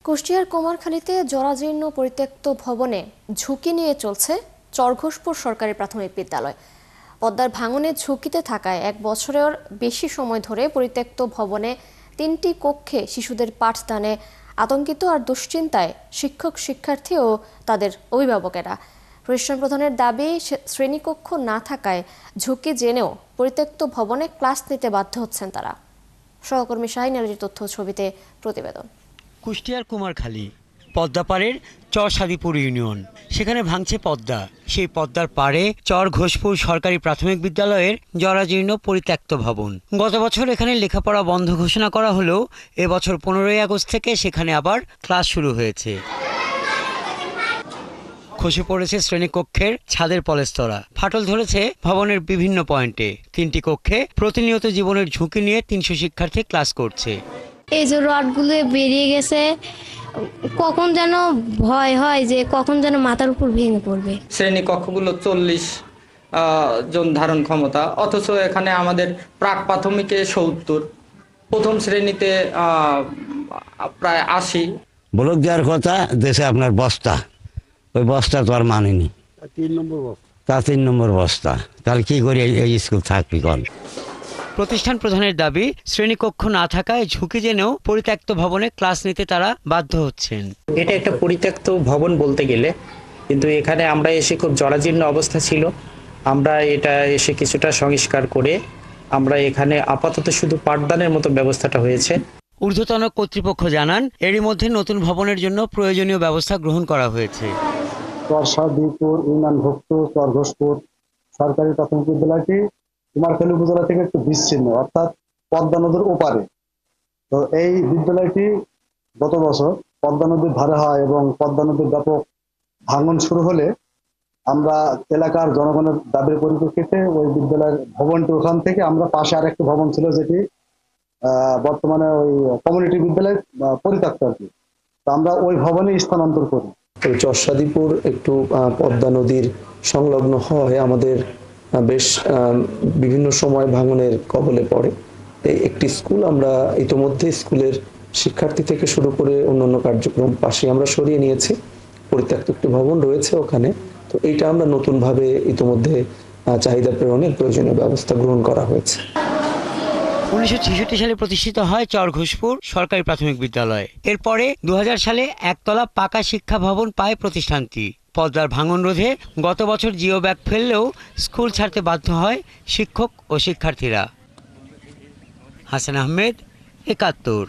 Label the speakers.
Speaker 1: কুষ্টিয়ার কুমারখালীতে জরাজীর্ণ পরিত্যক্ত ভবনে ঝুঁকি নিয়ে চলছে চরঘোষপুর সরকারি প্রাথমিক বিদ্যালয়। পদ্মার ভাঙনে ঝুঁকিতে থাকায় 1 বছরের বেশি সময় ধরে পরিত্যক্ত ভবনে 3টি কক্ষে শিশুদের পাঠদানে আতঙ্কিত আর দুশ্চিন্তায় শিক্ষক শিক্ষার্থী ও তাদের অভিভাবকেরা। প্রতিষ্ঠান প্রধানের দাবি, শ্রেণীকক্ষ না থাকায় ঝুঁকি জেনেও পরিত্যক্ত ভবনে ক্লাস নিতে বাধ্য হচ্ছেন তারা। সহকর্মী শাহিন আলীর তথ্য ছবিতে প্রতিবেদন।
Speaker 2: কুষ্টিয়ার কুমারখালী পদ্মাপাড়ের চরসাদিপুর ইউনিয়ন, সেখানে ভাঙছে পদ্মা। সেই পদ্মার পাড়ে চরঘোষপুর সরকারি প্রাথমিক বিদ্যালয়ের জরাজীর্ণ পরিত্যক্ত ভবন। গত বছর এখানে লেখাপড়া বন্ধ ঘোষণা করা হলেও এবছর 15ই আগস্ট থেকে সেখানে আবার ক্লাস শুরু হয়েছে। খসে পড়েছে শ্রেণীকক্ষের ছাদের পলেস্তরা, ফাটল ধরেছে ভবনের বিভিন্ন পয়েন্টে। 3টি কক্ষে প্রতিনিয়ত জীবনের ঝুঁকি নিয়ে 300 শিক্ষার্থী ক্লাস করছে।
Speaker 3: এই যে রডগুলো বেরিয়ে গেছে, কখন যেন ভয় হয় যে কখন যেন মাথার উপর ভেঙে পড়বে।
Speaker 4: শ্রেণী কক্ষগুলো 40 জন ধারণ ক্ষমতা, অথচ এখানে আমাদের প্রাক প্রাথমিকে 70, প্রথম শ্রেণীতে প্রায় 80।
Speaker 5: ব্লক দেওয়ার কথা দেশে আপনার বস্তা, ওই বস্তা তো আর মানেনি। 3 নম্বর বস্তা, তাহলে কি করে এই স্কুল থাকবি? কল
Speaker 2: প্রতিষ্ঠান প্রধানের দাবি, শ্রেণীকক্ষ না থাকায় ঝুঁকি জেনেও পরিত্যক্ত ভবনে ক্লাস নিতে তারা বাধ্য হচ্ছেন।
Speaker 6: এটা একটা পরিত্যক্ত ভবন বলতে গেলে, কিন্তু এখানে আমরা এসে খুব জরাজীর্ণ অবস্থা ছিল। আমরা এটা এসে কিছুটা সংস্কার করে আমরা এখানে আপাতত শুধু পাঠদানের মতো ব্যবস্থাটা হয়েছে।
Speaker 2: ঊর্ধ্বতন কর্তৃপক্ষ জানান, এরই মধ্যে নতুন ভবনের জন্য প্রয়োজনীয় ব্যবস্থা গ্রহণ করা হয়েছে।
Speaker 7: চরসাদিপুর ইউনিয়নভুক্ত চরঘোষপুর সরকারি প্রাথমিক বিদ্যালয়টি কুমারখালী উপজেলা থেকে একটু বিচ্ছিন্ন, অর্থাৎ পদ্মা নদীর ওপারে। তো এই বিদ্যালয়টি গত বছর পদ্মা নদীর ধারে হয় এবং পদ্মা নদীর ব্যাপক ভাঙন শুরু হলে আমরা এলাকার জনগণের দাবির পরিপ্রেক্ষিতে ওই বিদ্যালয়ের ভবনটি, ওখান থেকে আমরা পাশে আরেকটি ভবন ছিল যেটি বর্তমানে ওই কমিউনিটি বিদ্যালয় পরিত্যক্ত আর কি, তো আমরা ওই ভবনে স্থানান্তর করি।
Speaker 8: চরসাদিপুর একটু পদ্মা নদীর সংলগ্ন হয়, আমাদের বেশ বিভিন্ন সময় ভাঙনের কবলে পড়ে। একটি স্কুল আমরা ইতোমধ্যে স্কুলের শিক্ষার্থী থেকে শুরু করে অন্যান্য কার্যক্রম পাশে আমরা সরিয়ে নিয়েছি। পরিত্যক্ত একটি ভবন রয়েছে ওখানে, তো এইটা আমরা নতুনভাবে ইতোমধ্যে চাহিদা প্রেরণের প্রয়োজনীয় ব্যবস্থা গ্রহণ করা হয়েছে।
Speaker 2: 1966 সালে প্রতিষ্ঠিত হয় চরঘোষপুর সরকারি প্রাথমিক বিদ্যালয়। এরপরে 2000 সালে একতলা পাকা শিক্ষা ভবন পায় প্রতিষ্ঠানটি। পদ্মার ভাঙন রোধে গত বছর জিও ব্যাগ ফেললেও স্কুল ছাড়তে বাধ্য হয় শিক্ষক ও শিক্ষার্থীরা। হাসান আহমেদ, 71।